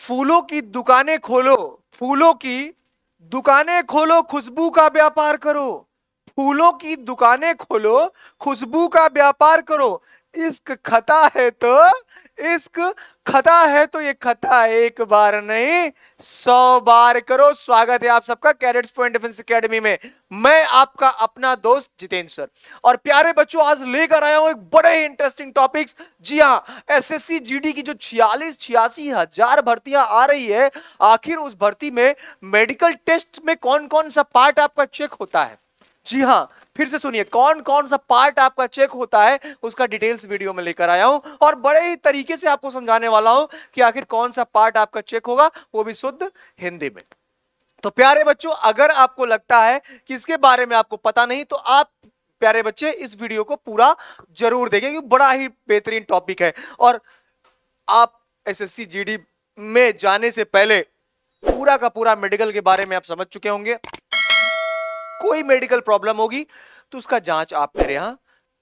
फूलों की दुकानें खोलो, फूलों की दुकानें खोलो, खुशबू का व्यापार करो। फूलों की दुकानें खोलो, खुशबू का व्यापार करो। इश्क खता है तो, इश्क खता है तो ये खता एक बार नहीं 100 बार करो। स्वागत है आप सबका कैडेट्स पॉइंट डिफेंस एकेडमी में। मैं आपका अपना दोस्त जितेंद्र सर। और प्यारे बच्चों, आज लेकर आया हूं एक बड़े ही इंटरेस्टिंग टॉपिक्स। जी हाँ, एसएससी जीडी की जो 46-86 हजार भर्तियां आ रही है, आखिर उस भर्ती में मेडिकल टेस्ट में कौन कौन सा पार्ट आपका चेक होता है। जी हाँ, फिर से सुनिए, कौन कौन सा पार्ट आपका चेक होता है उसका डिटेल्स वीडियो में लेकर आया हूं और बड़े ही तरीके से आपको समझाने वाला हूं कि आखिर कौन सा पार्ट आपका चेक होगा, वो भी शुद्ध हिंदी में। तो प्यारे बच्चों, अगर आपको लगता है कि इसके बारे में आपको पता नहीं, तो आप प्यारे बच्चे इस वीडियो को पूरा जरूर देखें, क्योंकि बड़ा ही बेहतरीन टॉपिक है। और आप एसएससी जीडी में जाने से पहले पूरा का पूरा मेडिकल के बारे में आप समझ चुके होंगे। कोई मेडिकल प्रॉब्लम होगी तो उसका जांच आप मेरे यहां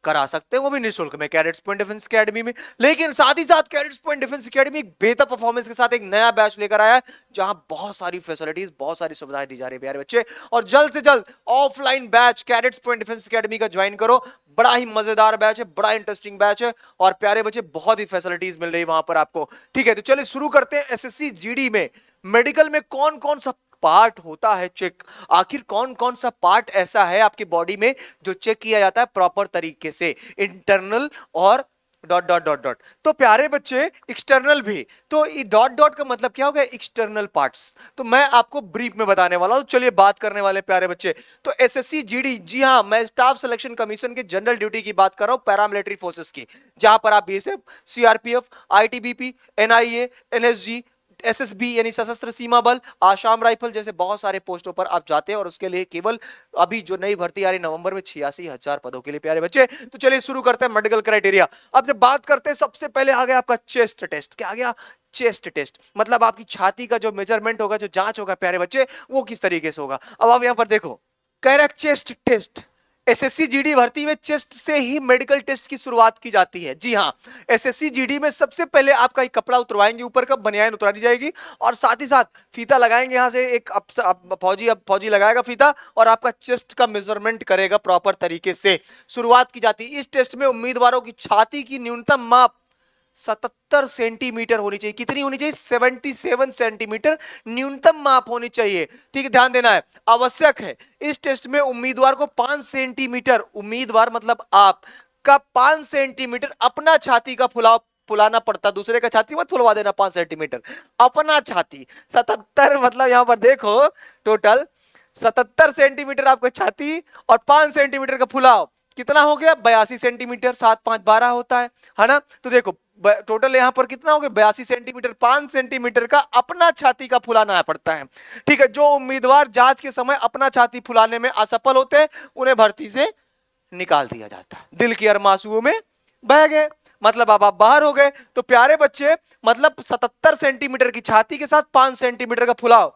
करा सकते हैं, वो भी निःशुल्क में कैडेट्स पॉइंट डिफेंस एकेडमी में। लेकिन साथ ही साथ कैडेट्स पॉइंट डिफेंस एकेडमी एक बेहतर परफॉर्मेंस के साथ एक नया बैच लेकर आया है, जहां बहुत सारी फैसिलिटीज, बहुत सारी सुविधाएं दी जा रही है प्यारे बच्चे। और जल्द से जल्द offline batch cadets point defence academy का ज्वाइन करो। बड़ा ही मजेदार बैच है, बड़ा इंटरेस्टिंग बैच है और प्यारे बच्चे बहुत ही फैसिलिटीज मिल रही है वहां पर आपको। ठीक है, तो चलिए शुरू करते हैं। एसएससी जीडी में मेडिकल में कौन कौन सा पार्ट होता है चेक, आखिर कौन कौन सा पार्ट ऐसा है आपकी बॉडी में जो चेक किया जाता है प्रॉपर तरीके से, इंटरनल और डॉट डॉट डॉट डॉट। तो प्यारे बच्चे, एक्सटर्नल भी, तो डॉट डॉट का मतलब क्या हो गया, एक्सटर्नल पार्ट्स। तो मैं आपको ब्रीफ में बताने वाला हूं, तो चलिए बात करने वाले प्यारे बच्चे। तो एसएससी जीडी, जी हां, मैं स्टाफ सिलेक्शन कमीशन के जनरल ड्यूटी की बात कर रहा हूं, पैरामिलिट्री फोर्सेस की, जहां पर आप BSF, CRPF, ITBP, NIA, NSG, SSB यानी सशस्त्र सीमा बल, आसाम राइफल जैसे बहुत सारे पोस्टों पर आप जाते हैं। और उसके लिए केवल अभी जो नई भर्ती आ रही नवंबर में 86,000 पदों के लिए प्यारे बच्चे। तो चलिए शुरू करते हैं मेडिकल क्राइटेरिया। अब जब बात करते हैं, सबसे पहले आ गया आपका चेस्ट टेस्ट। क्या आ गया? Chest test. मतलब आपकी छाती का जो मेजरमेंट होगा, जो जांच होगा प्यारे बच्चे, वो किस तरीके से होगा। अब आप यहां पर देखो, कह रहा चेस्ट टेस्ट। एसएससी जीडी भर्ती में चेस्ट से ही मेडिकल टेस्ट की शुरुआत की जाती है। जी हां, एसएससी जीडी में सबसे पहले आपका एक कपड़ा उतरवाएंगे, ऊपर का बनियान उतरा दी जाएगी और साथ ही साथ फीता लगाएंगे। यहां से एक फौजी लगाएगा फीता और आपका चेस्ट का मेजरमेंट करेगा प्रॉपर तरीके से। शुरुआत की जाती है इस टेस्ट में। उम्मीदवारों की छाती की न्यूनतम माप 77 सेंटीमीटर होनी चाहिए। कितनी होनी चाहिए? 77 सेंटीमीटर न्यूनतम माप होनी चाहिए। ठीक है, ध्यान देना है, आवश्यक है। इस टेस्ट में उम्मीदवार को 5 सेंटीमीटर, उम्मीदवार मतलब आप का 5 सेंटीमीटर अपना छाती का फुलाना पड़ता, दूसरे का छाती मत फुलवा देना। 5 सेंटीमीटर अपना छाती। 77 मतलब यहां पर देखो, टोटल 77 सेंटीमीटर आपका छाती और 5 सेंटीमीटर का फुलाव, कितना हो गया? 82 सेंटीमीटर। 7 5 12 होता है ना। तो देखो टोटल यहां पर कितना हो गया? 82 सेंटीमीटर। 5 सेंटीमीटर का अपना छाती का फुलाना पड़ता है। ठीक है, जो उम्मीदवार जांच के समय अपना छाती फुलाने में असफल होते हैं, उन्हें भर्ती से निकाल दिया जाता है। दिल की अरमासुओं में बह गए, मतलब अब आप बाहर हो गए। तो प्यारे बच्चे, मतलब 77 सेंटीमीटर की छाती के साथ 5 सेंटीमीटर का फुलाव,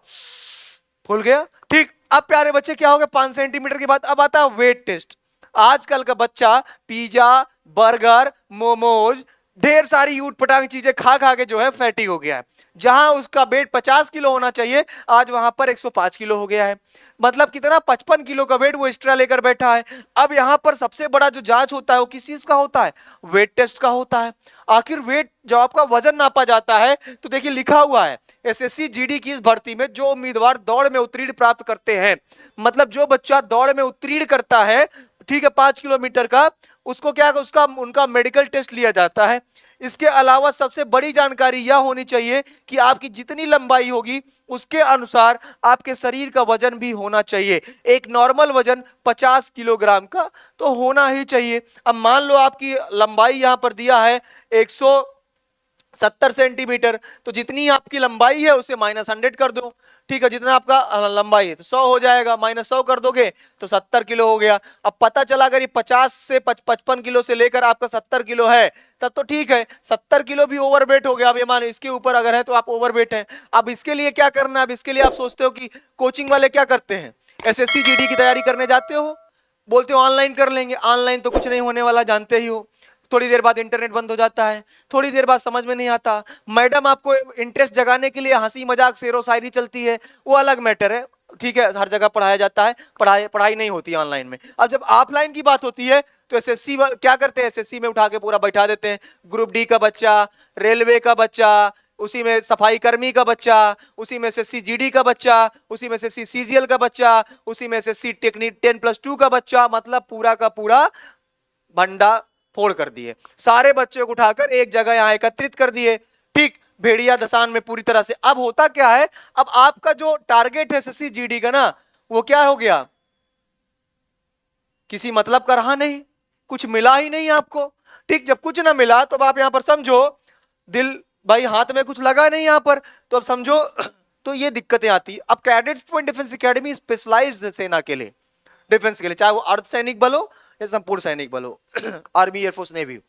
फूल गया। ठीक, अब प्यारे बच्चे क्या हो गया? 5 सेंटीमीटर के बाद अब आता है वेट टेस्ट। आजकल का बच्चा पिज्जा, बर्गर, मोमोज, ढेर सारी ऊट पटांग चीजें खा खा के जो है फैटी हो गया है। जहां उसका वेट 50 किलो होना चाहिए, आज वहां पर 105 किलो हो गया है। मतलब कितना? 55 किलो का वेट वो एक्स्ट्रा लेकर बैठा है। अब यहां पर सबसे बड़ा जो जांच होता है वो किस चीज का होता है? वेट टेस्ट का होता है। आखिर वेट, जब आपका वजन नापा जाता है, तो देखिए लिखा हुआ है एसएससी जीडी की इस भर्ती में जो उम्मीदवार दौड़ में उत्तीर्ण प्राप्त करते हैं, मतलब जो बच्चा दौड़ में उत्तीर्ण करता है, ठीक है, 5 किलोमीटर का, उसको क्या, उसका उनका मेडिकल टेस्ट लिया जाता है। इसके अलावा सबसे बड़ी जानकारी यह होनी चाहिए कि आपकी जितनी लंबाई होगी उसके अनुसार आपके शरीर का वजन भी होना चाहिए। एक नॉर्मल वजन 50 किलोग्राम का तो होना ही चाहिए। अब मान लो आपकी लंबाई यहां पर दिया है 170 सेंटीमीटर, तो जितनी आपकी लंबाई है उसे -100 कर दो। ठीक है, जितना आपका लंबाई है तो 100 हो जाएगा, -100 कर दोगे तो 70 किलो हो गया। अब पता चला अगर ये 50 से 55 किलो से लेकर आपका 70 किलो है, तब तो ठीक है, 70 किलो भी ओवरवेट हो गया। अब ये मानो इसके ऊपर अगर है तो आप ओवरवेट हैं। अब इसके लिए क्या करना है? अब इसके लिए आप सोचते हो कि कोचिंग वाले क्या करते हैं, एसएससी जीडी की तैयारी करने जाते हो, बोलते हो ऑनलाइन कर लेंगे। ऑनलाइन तो कुछ नहीं होने वाला, जानते ही हो। थोड़ी देर बाद इंटरनेट बंद हो जाता है, थोड़ी देर बाद समझ में नहीं आता, मैडम आपको इंटरेस्ट जगाने के लिए हंसी मजाक शेरो शायरी चलती है, वो अलग मैटर है, ठीक है, हर जगह पढ़ाया जाता है, पढ़ाई पढ़ाई नहीं होती है ऑनलाइन में। अब जब ऑफलाइन की बात होती है तो एसएससी क्या करते हैं, एसएससी में उठा के पूरा बैठा देते हैं, ग्रुप डी का बच्चा, रेलवे का बच्चा, उसी में सफाई कर्मी का बच्चा, उसी में एसएससी जीडी का बच्चा, उसी में एसएससी सीजीएल का बच्चा, उसी में एसएससी टेक्निक 10+2 का बच्चा, मतलब पूरा का पूरा भंडा फोड़ कर दिए, सारे बच्चों को उठाकर एक जगह यहां एकत्रित कर दिए, ठीक, भेड़िया दसान में पूरी तरह से। अब होता क्या है, अब आपका जो टारगेट है एसएससी जीडी का ना, वो क्या हो गया, किसी मतलब का रहा नहीं, कुछ मिला ही नहीं आपको, ठीक। जब कुछ ना मिला तो अब आप यहां पर समझो, दिल भाई हाथ में कुछ लगा नहीं यहां पर, तो अब समझो तो ये दिक्कतें आती। अब cadets point defence academy specialised सेना के लिए, डिफेंस के लिए, चाहे वो अर्ध सैनिक बल हो या संपूर्ण सैनिक बल हो, आर्मी एयरफोर्स नेवी।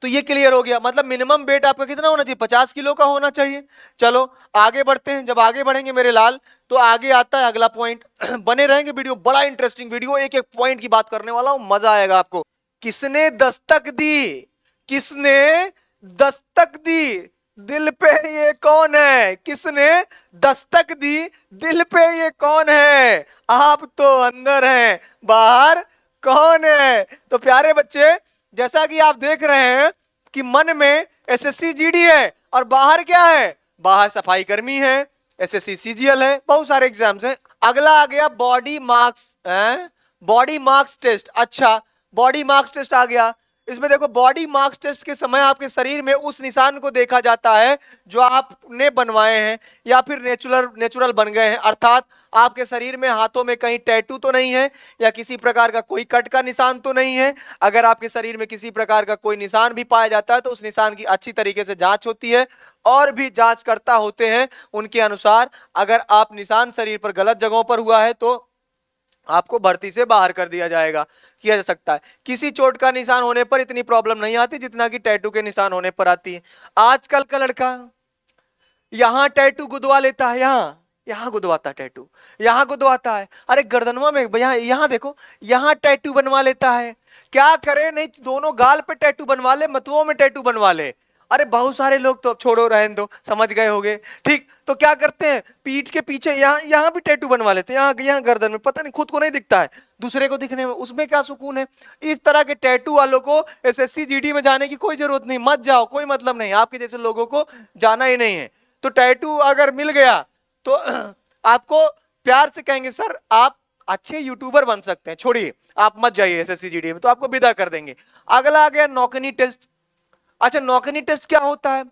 तो ये क्लियर हो गया, मतलब मिनिमम वेट आपका कितना होना चाहिए, 50 किलो का होना चाहिए। चलो आगे बढ़ते हैं, जब आगे बढ़ेंगे मेरे लाल तो आगे आता है अगला पॉइंट। बने रहेंगे वीडियो, बड़ा इंटरेस्टिंग वीडियो, एक एक पॉइंट की बात करने वाला हूं, मजा आएगा आपको। किसने दस्तक दी, किसने दस्तक दी दिल पे, ये कौन है, किसने दस्तक दी दिल पे, ये कौन है, आप तो अंदर हैं बाहर कौन है। तो प्यारे बच्चे, जैसा कि आप देख रहे हैं कि मन में एसएससी जीडी है और बाहर क्या है, बाहर सफाई कर्मी है, एसएससी सीजीएल है, बहुत सारे एग्जाम्स हैं। अगला आ गया body marks, body marks test. अच्छा, बॉडी मार्क्स टेस्ट आ गया, इसमें देखो बॉडी मार्क्स टेस्ट के समय आपके शरीर में उस निशान को देखा जाता है जो आपने बनवाए हैं या फिर नेचुरल बन गए हैं, अर्थात आपके शरीर में हाथों में कहीं टैटू तो नहीं है या किसी प्रकार का कोई कट का निशान तो नहीं है। अगर आपके शरीर में किसी प्रकार का कोई निशान भी पाया जाता है तो उस निशान की अच्छी तरीके से जांच होती है, और भी जांचकर्ता होते हैं, उनके अनुसार अगर आप निशान शरीर पर गलत जगहों पर हुआ है तो आपको भर्ती से बाहर कर दिया जाएगा, किया जा सकता है। किसी चोट का निशान होने पर इतनी प्रॉब्लम नहीं आती जितना कि टैटू के निशान होने पर आती है। आजकल का लड़का यहां टैटू गुदवा लेता है, यहां गुदवाता है टैटू, यहां गुदवाता है, अरे गर्दनवा में भैया यहां देखो, यहां टैटू बनवा लेता है। क्या करे, नहीं दोनों गाल पे टैटू बनवा ले, मतुओं में टैटू बनवा ले। अरे बहुत सारे लोग तो छोड़ो रहने दो, समझ गए होगे, ठीक। तो क्या करते हैं, पीठ के पीछे यहाँ भी टैटू बनवा लेते हैं, यहाँ गर्दन में, पता नहीं खुद को नहीं दिखता है, दूसरे को दिखने में, उसमें क्या सुकून है। इस तरह के टैटू वालों को एसएससी जीडी में जाने की कोई जरूरत नहीं, मत जाओ, कोई मतलब नहीं, आपके जैसे लोगों को जाना ही नहीं है। तो टैटू अगर मिल गया तो आपको प्यार से कहेंगे सर आप अच्छे यूट्यूबर बन सकते हैं, छोड़िए आप मत जाइए एसएससी जीडी में, तो आपको विदा कर देंगे। अगला आ गया नौकरी टेस्ट। अच्छा, नौकरी टेस्ट क्या होता है,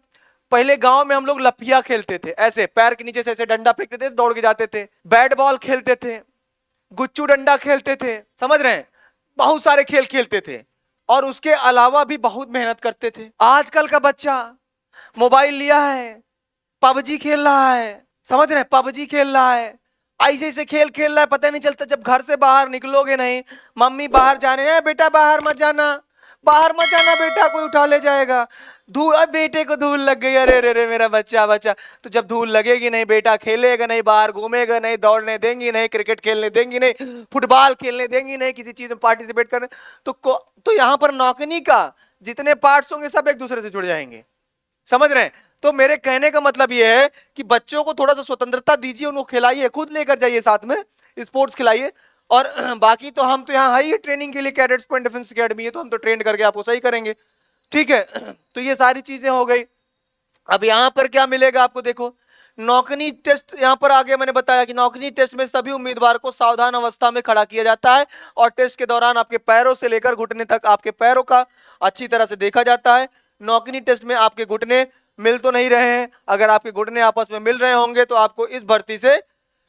पहले गांव में हम लोग लफिया खेलते थे, ऐसे पैर के नीचे से ऐसे डंडा फेंकते थे, दौड़ के जाते थे, बैट बॉल खेलते थे, गुच्चू डंडा खेलते थे, समझ रहे हैं, बहुत सारे खेल खेलते थे, और उसके अलावा भी बहुत मेहनत करते थे। आजकल का बच्चा मोबाइल लिया है, पबजी खेल रहा है, समझ रहे हैं, पबजी खेल रहा है, ऐसे ऐसे खेल खेल रहा है, पता नहीं चलता। जब घर से बाहर निकलोगे नहीं, मम्मी बाहर जाने हैं, बेटा बाहर मत जाना, बाहर मत जाना बेटा, कोई उठा ले जाएगा, धूल, अब बेटे को धूल लग गई, अरे रे रे मेरा बच्चा बच्चा। तो जब धूल लगेगी नहीं, बेटा खेलेगा नहीं, बाहर घूमेगा नहीं, दौड़ने देंगी नहीं, क्रिकेट खेलने देंगी नहीं, फुटबॉल खेलने देंगी नहीं, किसी चीज में पार्टिसिपेट करने, तो यहाँ पर नौकरी का जितने पार्ट्स होंगे सब एक दूसरे से जुड़ जाएंगे, समझ रहे हैं। तो मेरे कहने का मतलब यह है कि बच्चों को थोड़ा सा स्वतंत्रता दीजिए, उनको खिलाइए, खुद लेकर जाइए साथ में, स्पोर्ट्स खिलाइए। और बाकी तो हम तो यहाँ हाई है ट्रेनिंग के लिए, कैडेट्स पॉइंट डिफेंस एकेडमी है, तो हम तो ट्रेन करके आपको सही करेंगे, ठीक है। तो ये सारी चीजें हो गई। अब यहाँ पर क्या मिलेगा आपको, देखो नौकरी टेस्ट यहाँ पर आगे मैंने बताया कि नौकरी टेस्ट में सभी उम्मीदवार को सावधान अवस्था में खड़ा किया जाता है, और टेस्ट के दौरान आपके पैरों से लेकर घुटने तक आपके पैरों का अच्छी तरह से देखा जाता है। नौकरी टेस्ट में आपके घुटने मिल तो नहीं रहे हैं, अगर आपके घुटने आपस में मिल रहे होंगे तो आपको इस भर्ती से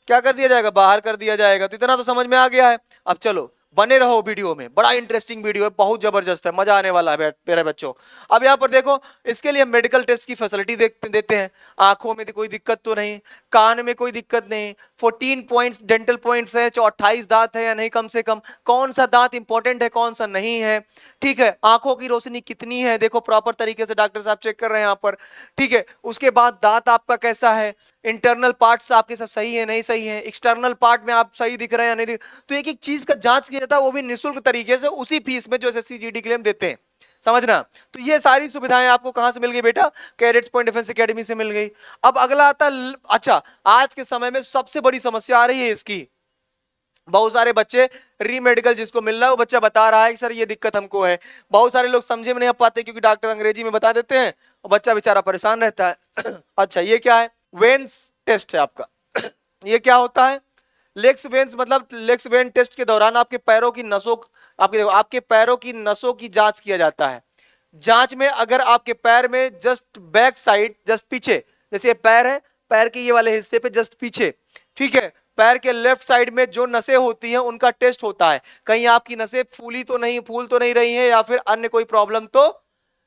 क्या कर दिया जाएगा, बाहर कर दिया जाएगा। तो इतना तो समझ में आ गया है। अब चलो बने रहो वीडियो में, बड़ा इंटरेस्टिंग वीडियो है, बहुत जबरदस्त है, मजा आने वाला है मेरे बच्चों। अब यहाँ पर देखो, इसके लिए हम मेडिकल टेस्ट की फैसिलिटी देते हैं। आंखों में कोई दिक्कत तो नहीं, कान में कोई दिक्कत नहीं, 14 पॉइंट्स डेंटल पॉइंट्स है, 28 दांत है या नहीं, कम से कम कौन सा दांत इंपॉर्टेंट है कौन सा नहीं है, ठीक है। आंखों की रोशनी कितनी है, देखो प्रॉपर तरीके से डॉक्टर साहब चेक कर रहे हैं यहाँ पर, ठीक है। उसके बाद दांत आपका कैसा है, इंटरनल पार्ट्स आपके सब सही है नहीं सही है, एक्सटर्नल पार्ट में आप सही दिख रहे हैं या नहीं दिख, तो एक एक चीज का जांच किया जाता है, वो भी निःशुल्क तरीके से, उसी फीस में जो एसएससी जीडी के लिए हम देते हैं, समझना। तो ये सारी सुविधाएं आपको कहां से मिल गई बेटा? कैडेट्स पॉइंट डिफेंस एकेडमी से मिल गई। अब अगला आता अच्छा, आज के समय में सबसे बड़ी समस्या आ रही है इसकी, बहुत सारे बच्चे री मेडिकल जिसको मिल रहा है वो बच्चा बता रहा है कि सर ये दिक्कत हमको है। बहुत सारे लोग समझे में नहीं आ पाते क्योंकि डॉक्टर अंग्रेजी में बता देते हैं और बच्चा बेचारा परेशान रहता है। अच्छा, ये क्या है? वेन्स टेस्ट है आपका। ये क्या होता है? लेग्स वेन्स मतलब लेग्स वेन टेस्ट के दौरान आपके पैरों की नसों, आपके पैरों की नसों की जांच किया जाता है। जांच में अगर आपके पैर में जस्ट बैक साइड, जस्ट पीछे, जैसे पैर है, पैर के ये वाले हिस्से पे जस्ट पीछे, ठीक है, पैर के लेफ्ट साइड में जो नसें होती हैं उनका टेस्ट होता है, कहीं आपकी नसें फूल तो नहीं रही हैं या फिर अन्य कोई प्रॉब्लम तो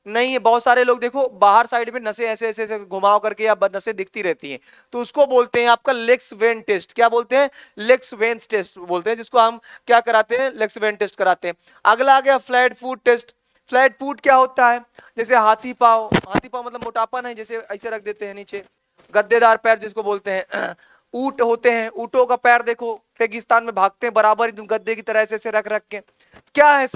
नहीं है। बहुत सारे लोग देखो बाहर साइड में नसें ऐसे ऐसे घुमाव करके या नसें दिखती रहती हैं, तो उसको बोलते हैं आपका लेग्स वेन टेस्ट। क्या बोलते हैं? लेग्स वेन्स टेस्ट बोलते हैं, जिसको हम क्या कराते हैं? लेग्स वेन टेस्ट कराते हैं। अगला आ गया flat foot test. Flat foot क्या होता है? जैसे हाथी पाव, हाथी पाव मतलब मोटापा नहीं, जैसे ऐसे रख देते हैं नीचे, गद्देदार पैर जिसको बोलते हैं। ऊंट होते हैं, ऊंटों का पैर देखो रेगिस्तान में भागते हैं बराबर गद्दे की तरह ऐसे रख रख के। क्या है?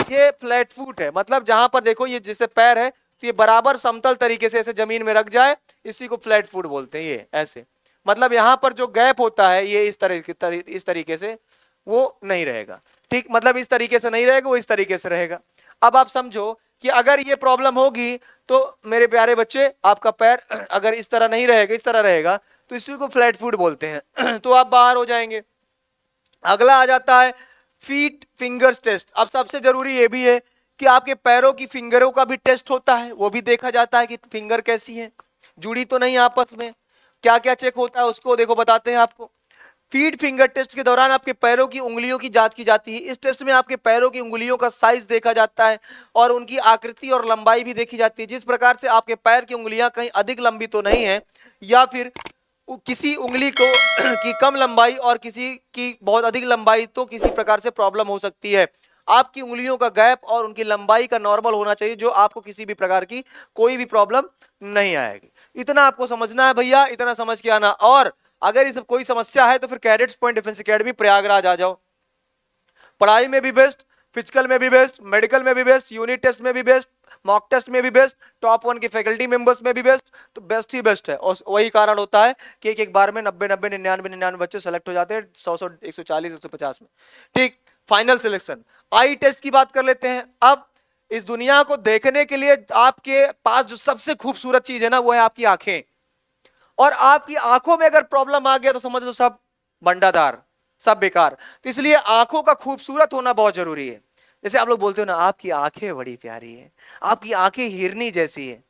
ये फ्लैट फुट है, मतलब जहां पर देखो ये जैसे पैर है तो ये बराबर समतल तरीके से ऐसे जमीन में रख जाए, इसी को फ्लैट फुट बोलते हैं। ये ऐसे मतलब यहां पर जो गैप होता है ये इस तरीके से वो नहीं रहेगा, ठीक, मतलब इस तरीके से नहीं रहेगा, वो इस तरीके से रहेगा। अब आप समझो कि अगर ये प्रॉब्लम होगी तो मेरे प्यारे बच्चे आपका पैर अगर इस तरह नहीं रहेगा, इस तरह रहेगा, तो इसी को फ्लैट फुट बोलते हैं। तो आप बाहर हो जाएंगे। अगला आ जाता है फीट फिंगर्स टेस्ट। अब सबसे जरूरी ये भी है कि आपके पैरों की फिंगरों का भी टेस्ट होता है, वो भी देखा जाता है कि फिंगर कैसी है, जुड़ी तो नहीं आपस में। क्या क्या चेक होता है उसको देखो बताते हैं आपको। फीट फिंगर टेस्ट के दौरान आपके पैरों की उंगलियों की जांच की जाती है। इस टेस्ट में आपके पैरों की उंगलियों का साइज देखा जाता है और उनकी आकृति और लंबाई भी देखी जाती है। जिस प्रकार से आपके पैर की उंगलियां कहीं अधिक लंबी तो नहीं है या फिर किसी उंगली को की कम लंबाई और किसी की बहुत अधिक लंबाई, तो किसी प्रकार से प्रॉब्लम हो सकती है। आपकी उंगलियों का गैप और उनकी लंबाई का नॉर्मल होना चाहिए, जो आपको किसी भी प्रकार की कोई भी प्रॉब्लम नहीं आएगी। इतना आपको समझना है भैया, इतना समझ के आना। और अगर इस कोई समस्या है तो फिर cadets point defence academy Prayagraj आ जाओ। पढ़ाई में भी बेस्ट, फिजिकल में भी बेस्ट, मेडिकल में भी बेस्ट, यूनिट टेस्ट में भी बेस्ट, मॉक टेस्ट में भी बेस्ट, टॉप 1 के फैकल्टी मेंबर्स में भी बेस्ट, तो बेस्ट ही बेस्ट है। और वही कारण होता है कि एक बार में 90 90 99 99 बच्चे सेलेक्ट हो जाते हैं 100 100 140 150 में। ठीक, फाइनल सिलेक्शन। आई टेस्ट की बात कर लेते हैं। अब इस दुनिया को देखने के लिए आपके पास जो सबसे खूबसूरत चीज है ना, वो है आपकी आंखें। और आपकी आंखों में अगर प्रॉब्लम आ गया तो समझ लो सब बंडाधार, सब बेकार। तो इसलिए आंखों का खूबसूरत होना बहुत जरूरी है। जैसे आप लोग बोलते हो ना, आपकी आंखें बड़ी प्यारी है, आपकी आंखें हिरनी जैसी है,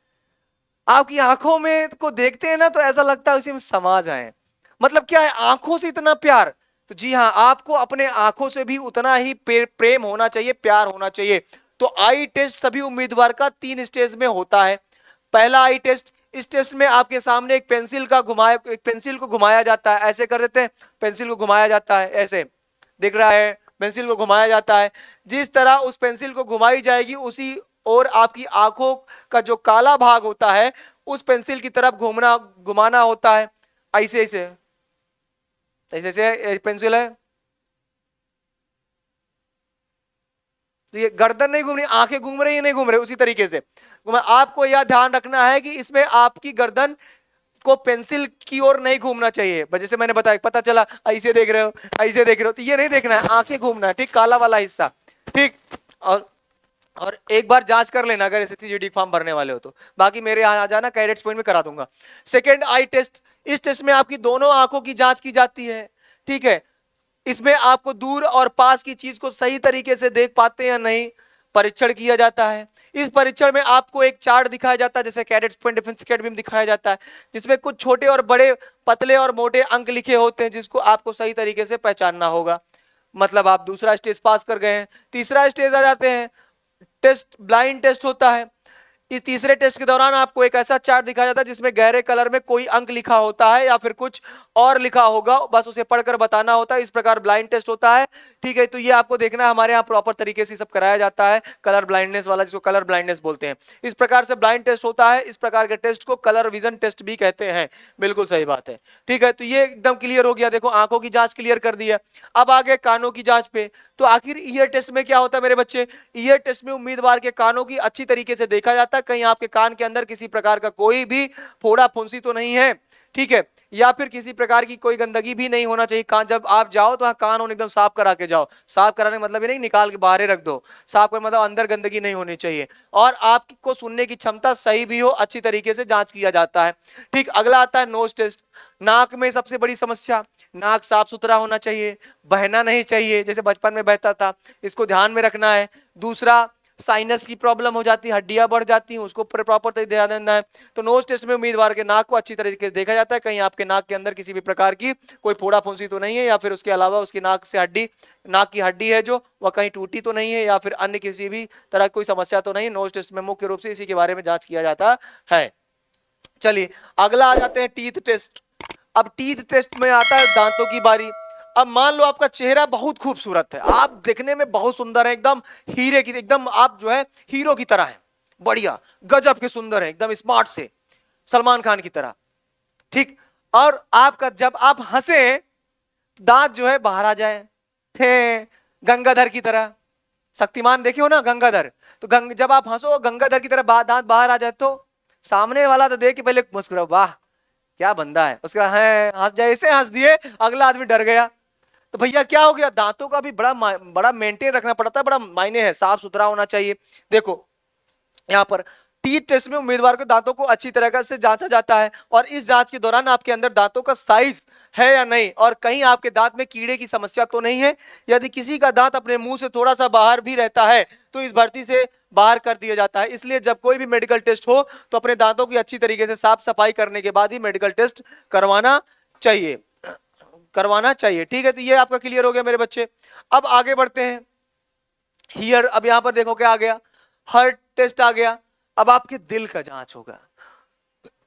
आपकी आंखों में को देखते हैं ना तो ऐसा लगता है उसी में समा जाए। मतलब क्या है? आंखों से इतना प्यार। तो जी हाँ, आपको अपने आंखों से भी उतना ही प्रेम होना चाहिए, प्यार होना चाहिए। तो आई टेस्ट सभी उम्मीदवार का 3 स्टेज में होता है। पहला आई टेस्ट, इस टेस्ट में आपके सामने एक पेंसिल को घुमाया जाता है, ऐसे कर देते हैं, पेंसिल को घुमाया जाता है, ऐसे दिख रहा है, पेंसिल को घुमाया जाता है। जिस तरह उस पेंसिल को घुमाई जाएगी उसी और आपकी आंखों का जो काला भाग होता है उस पेंसिल की तरफ घुमाना होता है। ऐसे ऐसे ऐसे ऐसे पेंसिल है तो ये गर्दन नहीं घूम रही, आंखें घूम रही है, नहीं घूम रही, उसी तरीके से आपको यह ध्यान रखना है कि इसमें आपकी गर्दन को पेंसिल की ओर नहीं घूमना चाहिए। जैसे मैंने बताया, पता चला ऐसे देख रहे हो, ऐसे देख रहे हो, तो ये नहीं देखना है, आंखें घूमना है, ठीक, काला वाला हिस्सा, ठीक। और एक बार जांच कर लेना अगर एसएससी फॉर्म भरने वाले हो तो, बाकी मेरे यहाँ आ जाना, कैडेट्स पॉइंट में करा दूंगा। सेकेंड आई टेस्ट, इस टेस्ट में आपकी दोनों आंखों की जांच की जाती है, ठीक है। इसमें आपको दूर और पास की चीज को सही तरीके से देख पाते हैं या नहीं परीक्षण किया जाता है। इस परीक्षण में आपको एक चार्ट दिखाया जाता है, जैसे कैडेट्स पॉइंट डिफेंस एकेडमी में दिखाया जाता है, जिसमें कुछ छोटे और बड़े, पतले और मोटे अंक लिखे होते हैं, जिसको आपको सही तरीके से पहचानना होगा। मतलब आप दूसरा स्टेज पास कर गए हैं। तीसरा स्टेज आ जाते हैं, टेस्ट ब्लाइंड टेस्ट होता है। इस तीसरे टेस्ट के दौरान आपको एक ऐसा चार्ट दिखाया जाता है जिसमें गहरे कलर में कोई अंक लिखा होता है या फिर कुछ और लिखा होगा, बस उसे पढ़कर बताना होता है। इस प्रकार ब्लाइंड टेस्ट होता है। ठीक है, तो ये आपको देखना है, हमारे यहाँ प्रॉपर तरीके से सब कराया जाता है, कलर ब्लाइंडनेस वाला, जिसको कलर ब्लाइंडनेस बोलते हैं। इस प्रकार से ब्लाइंड टेस्ट होता है। इस प्रकार के टेस्ट को कलर विजन टेस्ट भी कहते हैं। बिल्कुल सही बात है। ठीक है, तो ये एकदम क्लियर हो गया। देखो आंखों की जांच क्लियर कर दी है। अब आगे कानों की जांच पे। तो आखिर ईयर टेस्ट में क्या होता है मेरे बच्चे? ईयर टेस्ट में उम्मीदवार के कानों की अच्छी तरीके से देखा जाता है, कहीं आपके कान के अंदर किसी प्रकार का कोई भी फोड़ा फुंसी तो नहीं है। ठीक है, या फिर किसी प्रकार की कोई गंदगी भी नहीं होना चाहिए। कान जब आप जाओ तो कान एकदम साफ करा के जाओ। साफ कराने का मतलब ये नहीं निकाल के बाहर रख दो, साफ का मतलब अंदर गंदगी नहीं होनी चाहिए और आपको सुनने की क्षमता सही भी हो, अच्छी तरीके से जांच किया जाता है। ठीक, अगला आता है नोज टेस्ट। नाक में सबसे बड़ी समस्या, नाक साफ सुथरा होना चाहिए, बहना नहीं चाहिए जैसे बचपन में बहता था, इसको ध्यान में रखना है। दूसरा, साइनस की प्रॉब्लम हो जाती है, हड्डियां बढ़ जाती हैं, उसको प्रॉपर तरीके ध्यान देना है। तो नोज टेस्ट में उम्मीदवार के नाक को अच्छी तरीके से देखा जाता है, कहीं आपके नाक के अंदर किसी भी प्रकार की कोई फोड़ा फुंसी तो नहीं है, या फिर उसके अलावा उसकी नाक से नाक की हड्डी है जो वह कहीं टूटी तो नहीं है, या फिर अन्य किसी भी तरह की कोई समस्या तो नहीं है। नोज टेस्ट में मुख्य रूप से इसी के बारे में जांच किया जाता है। चलिए अगला आ जाते हैं टीथ टेस्ट। अब टीथ टेस्ट में आता है दांतों की बारी। अब मान लो आपका चेहरा बहुत खूबसूरत है, आप देखने में बहुत सुंदर है, एकदम हीरे की, एकदम आप जो है हीरो की तरह है, बढ़िया गजब के सुंदर है, एकदम स्मार्ट से सलमान खान की तरह। ठीक, और आपका जब आप हंसे दांत जो है बाहर आ जाए, है गंगाधर की तरह। शक्तिमान देखे हो ना गंगाधर, तो जब आप हंसो गंगाधर की तरह दांत बाहर आ जाए तो सामने वाला तो देख के पहले मुस्कुरा, वाह क्या बंदा है, उसका है हंस, जैसे हंस दिए अगला आदमी डर गया। तो भैया क्या हो गया? दांतों का भी बड़ा मेंटेन रखना पड़ता है, बड़ा मायने है, साफ सुथरा होना चाहिए। देखो यहाँ पर टीथ टेस्ट में उम्मीदवार के दांतों को अच्छी तरह से जांचा जाता है और इस जांच के दौरान आपके अंदर दांतों का साइज है या नहीं, और कहीं आपके दांत में कीड़े की समस्या तो नहीं है। यदि किसी का दांत अपने मुंह से थोड़ा सा बाहर भी रहता है तो इस भर्ती से बाहर कर दिया जाता है। इसलिए जब कोई भी मेडिकल टेस्ट हो तो अपने दांतों की अच्छी तरीके से साफ सफाई करने के बाद ही मेडिकल टेस्ट करवाना चाहिए। ठीक है, तो ये आपका क्लियर हो गया मेरे बच्चे। अब आगे बढ़ते हैं हियर। अब यहां पर देखो क्या आ गया, हार्ट टेस्ट आ गया। अब आपके दिल का जांच होगा।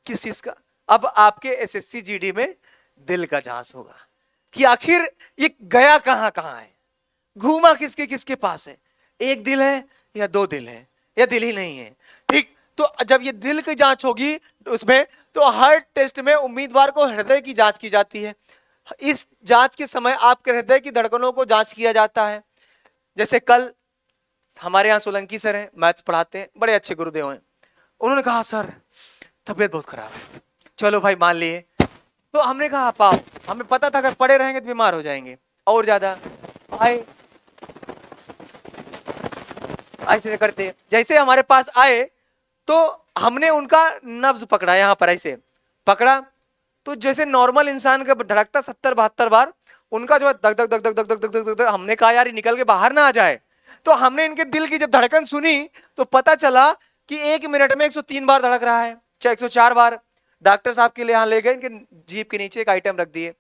किस चीज का? अब आपके एसएससी जीडी में दिल का जांच होगा कि आखिर ये गया कहां कहां है, घूमा किसके किसके पास है, एक दिल है या दो दिल है या दिल ही नहीं है। ठीक, तो जब ये दिल की जांच होगी उसमें, तो हार्ट टेस्ट में उम्मीदवार को हृदय की जांच की जाती है। इस जांच के समय आपके हृदय की धड़कनों को जांच किया जाता है। जैसे कल हमारे यहाँ सोलंकी सर हैं, मैथ्स पढ़ाते हैं, बड़े अच्छे गुरुदेव हैं, उन्होंने कहा सर तबीयत बहुत खराब है। चलो भाई मान लिए, तो हमने कहा आप आओ, हमें पता था अगर पड़े रहेंगे तो बीमार हो जाएंगे और ज्यादा। आए ऐसे करते, जैसे हमारे पास आए तो हमने उनका नब्ज पकड़ा, यहाँ पर ऐसे पकड़ा, तो जैसे नॉर्मल इंसान का धड़कता 70-72 बार, उनका जो है दग दग दग दग दग दग दग दग। हमने कहा यार ये निकल के बाहर ना आ जाए। तो हमने इनके दिल की जब धड़कन सुनी तो पता चला कि 1 मिनट में 103 बार धड़क रहा है, चाहे 104 बार। डॉक्टर साहब के लिए यहाँ ले गए, इनके जीभ के नीचे एक आइटम रख दिए।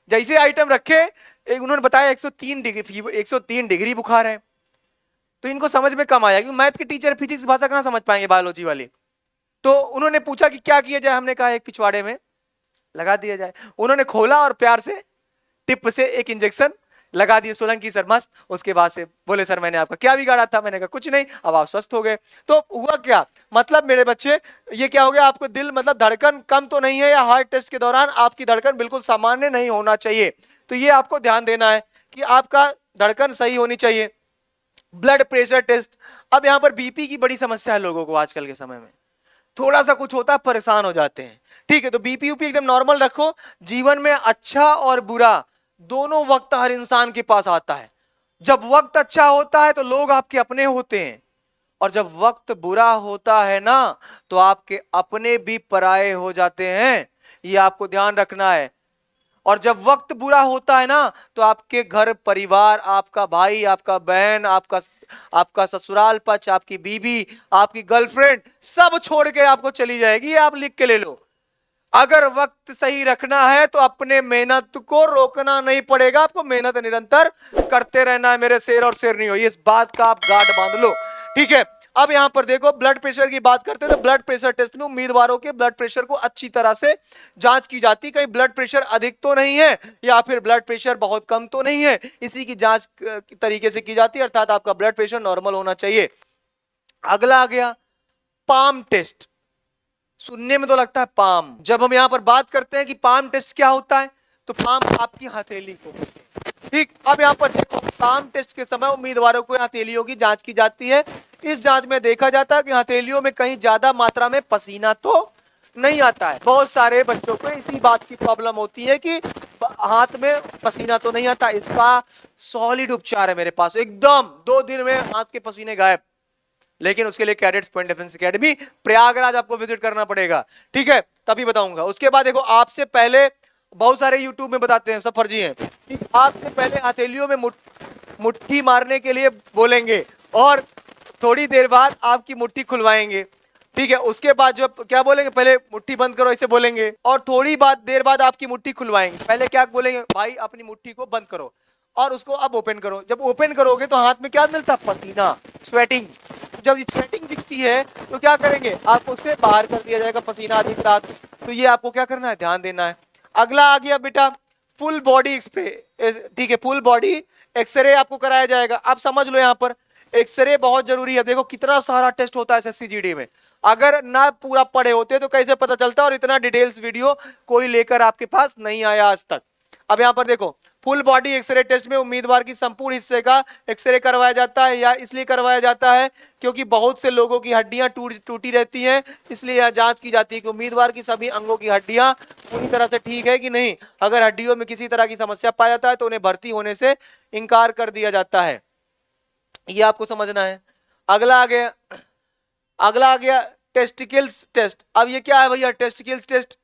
जैसे आइटम रखे, उन्होंने बताया 103 डिग्री बुखार है। तो इनको समझ में कम आया, क्योंकि मैथ के टीचर फिजिक्स भाषा कहां समझ पाएंगे बायोलॉजी वाले। तो उन्होंने पूछा कि क्या किया जाए, हमने कहा एक पिछवाड़े में लगा दिया जाए। उन्होंने खोला और प्यार से टिप से एक इंजेक्शन लगा दिए। सोलंकी सर मस्त, उसके बाद से बोले सर मैंने आपका क्या बिगाड़ा था? मैंने कहा कुछ नहीं, अब आप स्वस्थ हो गए। तो हुआ क्या, मतलब मेरे बच्चे ये क्या हो गया, आपको दिल मतलब धड़कन कम तो नहीं है, या हार्ट टेस्ट के दौरान आपकी धड़कन बिल्कुल सामान्य नहीं होना चाहिए। तो ये आपको ध्यान देना है कि आपका धड़कन सही होनी चाहिए। Blood pressure test. अब यहां पर बीपी की बड़ी समस्या है लोगों को आजकल के समय में, थोड़ा सा कुछ होता है परेशान हो जाते हैं। ठीक है, तो बीपी यूपी एकदम नॉर्मल रखो। जीवन में अच्छा और बुरा दोनों वक्त हर इंसान के पास आता है। जब वक्त अच्छा होता है तो लोग आपके अपने होते हैं, और जब वक्त बुरा होता है ना तो आपके अपने भी पराये हो जाते हैं। ये आपको ध्यान रखना है। और जब वक्त बुरा होता है ना तो आपके घर परिवार, आपका भाई, आपका बहन, आपका ससुराल पक्ष, आपकी बीवी, आपकी गर्लफ्रेंड सब छोड़ के आपको चली जाएगी। ये आप लिख के ले लो। अगर वक्त सही रखना है तो अपने मेहनत को रोकना नहीं पड़ेगा, आपको मेहनत निरंतर करते रहना है मेरे शेर और शेरनी हो। इस बात का आप गांठ बांध लो। ठीक है, अब यहां पर देखो ब्लड प्रेशर की बात करते हैं तो ब्लड प्रेशर टेस्ट में उम्मीदवारों के ब्लड प्रेशर को अच्छी तरह से जांच की जाती है, कहीं ब्लड प्रेशर अधिक तो नहीं है या फिर ब्लड प्रेशर बहुत कम तो नहीं है, इसी की जांच तरीके से की जाती है, अर्थात आपका ब्लड प्रेशर नॉर्मल होना चाहिए। अगला आ गया पाम टेस्ट। सुनने में तो लगता है पाम, जब हम यहां पर बात करते हैं कि पाम टेस्ट क्या होता है तो पाम आपकी हथेली को, ठीक। अब यहां पर देखो पाम टेस्ट के समय उम्मीदवारों को हथेलियों की जांच की जाती है। इस जांच में देखा जाता है कि हथेलियों में कहीं ज्यादा मात्रा में पसीना तो नहीं आता है। बहुत सारे बच्चों को इसी बात की प्रॉब्लम होती है कि हाथ में पसीना तो नहीं आता। इसका सॉलिड उपचार है मेरे पास, एकदम 2 दिन में हाथ के पसीने गायब। लेकिन उसके लिए cadets point defence academy Prayagraj आपको विजिट करना पड़ेगा, ठीक है, तभी बताऊंगा। उसके बाद देखो आपसे पहले बहुत सारे यूट्यूब में बताते हैं, सब फर्जी हैं। आपसे पहले हथेलियों में मुट्ठी मारने के लिए बोलेंगे और थोड़ी देर बाद आपकी मुट्ठी खुलवाएंगे, ठीक है। उसके बाद जो क्या बोलेंगे, पहले मुट्ठी बंद करो ऐसे बोलेंगे और थोड़ी देर बाद आपकी मुट्ठी खुलवाएंगे। पहले क्या बोलेंगे, भाई अपनी मुट्ठी को बंद करो और उसको अब ओपन करो। जब ओपन करोगे तो हाथ में क्या मिलता है, पसीना, स्वेटिंग। जब स्वेटिंग दिखती है तो क्या करेंगे, आपको उससे बाहर कर दिया जाएगा पसीना दिख रहा, तो ये आपको क्या करना है, ध्यान देना है। अगला आ गया बेटा फुल बॉडी एक्सरे, ठीक है, फुल बॉडी एक्सरे आपको कराया जाएगा। आप समझ लो यहाँ पर एक्सरे बहुत जरूरी है। देखो कितना सारा टेस्ट होता है एसएससी जीडी में, अगर ना पूरा पढ़े होते तो कैसे पता चलता, और इतना डिटेल्स वीडियो कोई लेकर आपके पास नहीं आया आज तक। अब यहाँ पर देखो फुल बॉडी एक्सरे टेस्ट में उम्मीदवार की संपूर्ण हिस्से का एक्सरे करवाया जाता है, या इसलिए करवाया जाता है क्योंकि बहुत से लोगों की हड्डियां टूटी रहती हैं, इसलिए यह जांच की जाती है कि उम्मीदवार की सभी अंगों की हड्डियां पूरी तरह से ठीक है कि नहीं। अगर हड्डियों में किसी तरह की समस्या पाया जाता है तो उन्हें भर्ती होने से इंकार कर दिया जाता है, ये आपको समझना है। अगला आ गया टेस्टिकल्स टेस्ट। अब ये क्या है भैया, टेस्टिकल्स टेस्ट।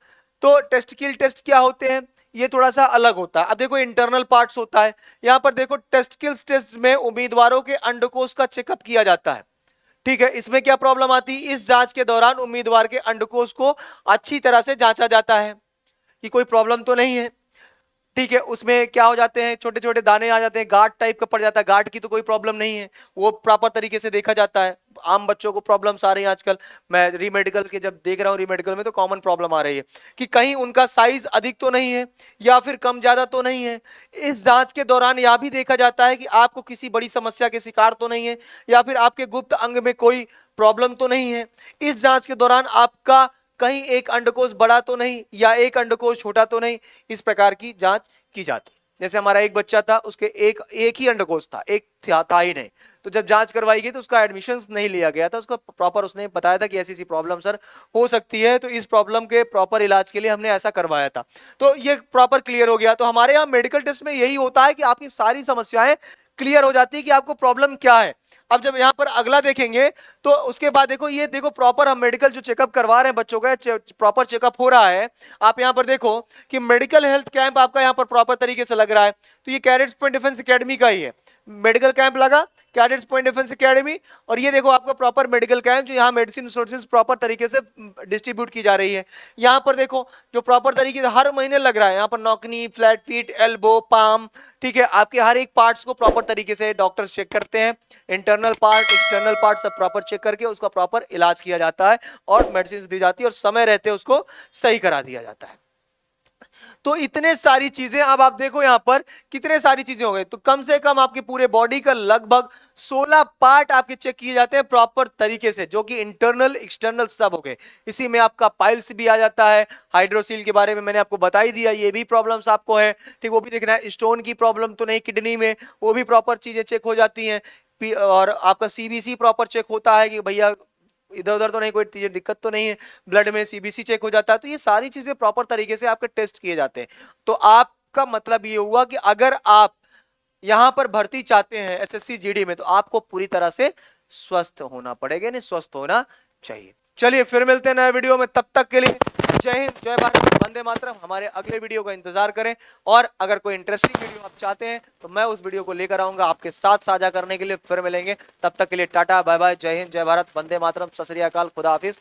तो टेस्टिकल टेस्ट क्या होते हैं, ये थोड़ा सा अलग होता है। अब देखो इंटरनल पार्ट्स होता है, यहां पर देखो टेस्टिकल्स टेस्ट में उम्मीदवारों के अंडकोश का चेकअप किया जाता है, ठीक है। इसमें क्या प्रॉब्लम आती है, इस जांच के दौरान उम्मीदवार के अंडकोश को अच्छी तरह से जांचा जाता है कि कोई प्रॉब्लम तो नहीं है, ठीक है। उसमें क्या हो जाते हैं, छोटे छोटे दाने आ जाते हैं, गांठ टाइप का पड़ जाता है, गांठ की तो कोई प्रॉब्लम नहीं है, वो प्रॉपर तरीके से देखा जाता है। आम बच्चों को प्रॉब्लम्स आ रही हैं आजकल, मैं रीमेडिकल के जब देख रहा हूँ, रीमेडिकल में तो कॉमन प्रॉब्लम आ रही है कि कहीं उनका साइज अधिक तो नहीं है या फिर कम ज्यादा तो नहीं है। इस जांच के दौरान यह भी देखा जाता है कि आपको किसी बड़ी समस्या के शिकार तो नहीं है, या फिर आपके गुप्त अंग में कोई प्रॉब्लम तो नहीं है। इस जांच के दौरान आपका कहीं एक अंडकोश बड़ा तो नहीं या एक अंडकोश छोटा तो नहीं, इस प्रकार की जांच की जाती। जैसे हमारा एक बच्चा था, उसके एक ही अंडकोश था, एक था ही नहीं, तो जब जांच करवाई गई तो उसका एडमिशन नहीं लिया गया था। उसको प्रॉपर उसने बताया था कि ऐसी ऐसी प्रॉब्लम सर हो सकती है, तो इस प्रॉब्लम के प्रॉपर इलाज के लिए हमने ऐसा करवाया था, तो ये प्रॉपर क्लियर हो गया। तो हमारे यहाँ मेडिकल टेस्ट में यही होता है कि आपकी सारी समस्याएं क्लियर हो जाती है कि आपको प्रॉब्लम क्या है। अब जब यहाँ पर अगला देखेंगे तो उसके बाद देखो, ये देखो प्रॉपर हम मेडिकल जो चेकअप करवा रहे हैं बच्चों का, प्रॉपर चेकअप हो रहा है। आप यहाँ पर देखो कि मेडिकल हेल्थ कैंप आपका यहाँ पर प्रॉपर तरीके से लग रहा है, तो ये कैडेट्स पॉइंट डिफेंस एकेडमी का ही है। मेडिकल कैंप लगा कैडेट्स पॉइंट डिफेंस एकेडमी, और ये देखो आपका प्रॉपर मेडिकल कैंप जो यहाँ मेडिसिन रिसोर्सेज प्रॉपर तरीके से डिस्ट्रीब्यूट की जा रही है। यहाँ पर देखो जो प्रॉपर तरीके से हर महीने लग रहा है, यहाँ पर नौकनी, फ्लैट फीट, एल्बो, पाम, ठीक है, आपके हर एक पार्ट्स को प्रॉपर तरीके से डॉक्टर्स चेक करते हैं। इंटरनल पार्ट, एक्सटर्नल पार्ट सब प्रॉपर चेक करके उसका प्रॉपर इलाज किया जाता है और मेडिसिन दी जाती है, और समय रहते उसको सही करा दिया जाता है। तो इतने सारी चीजें, अब आप देखो यहां पर कितने सारी चीजें हो गई, तो कम से कम आपकी पूरे बॉडी का लगभग 16 पार्ट आपके चेक किए जाते हैं प्रॉपर तरीके से, जो कि इंटरनल एक्सटर्नल सब हो गए। इसी में आपका पाइल्स भी आ जाता है, हाइड्रोसील के बारे में मैंने आपको बता ही दिया, ये भी प्रॉब्लम्स आपको है, ठीक, वो भी देखना है। स्टोन की प्रॉब्लम तो नहीं किडनी में, वो भी प्रॉपर चीजें चेक हो जाती हैं। और आपका सीबीसी प्रॉपर चेक होता है कि भैया इधर उधर तो नहीं, कोई चीजें दिक्कत तो नहीं है, ब्लड में सीबीसी चेक हो जाता है। तो ये सारी चीजें प्रॉपर तरीके से आपके टेस्ट किए जाते हैं। तो आपका मतलब ये हुआ कि अगर आप यहां पर भर्ती चाहते हैं एसएससी जीडी में, तो आपको पूरी तरह से स्वस्थ होना पड़ेगा, नहीं स्वस्थ होना चाहिए। चलिए फिर मिलते हैं नए वीडियो में, तब तक के लिए जय हिंद, जय भारत, वंदे मातरम। हमारे अगले वीडियो का इंतजार करें, और अगर कोई इंटरेस्टिंग वीडियो आप चाहते हैं तो मैं उस वीडियो को लेकर आऊंगा आपके साथ साझा करने के लिए। फिर मिलेंगे, तब तक के लिए टाटा बाय बाय, जय हिंद, जय भारत, वंदे मातरम, सत श्री अकाल, खुदा हाफिज।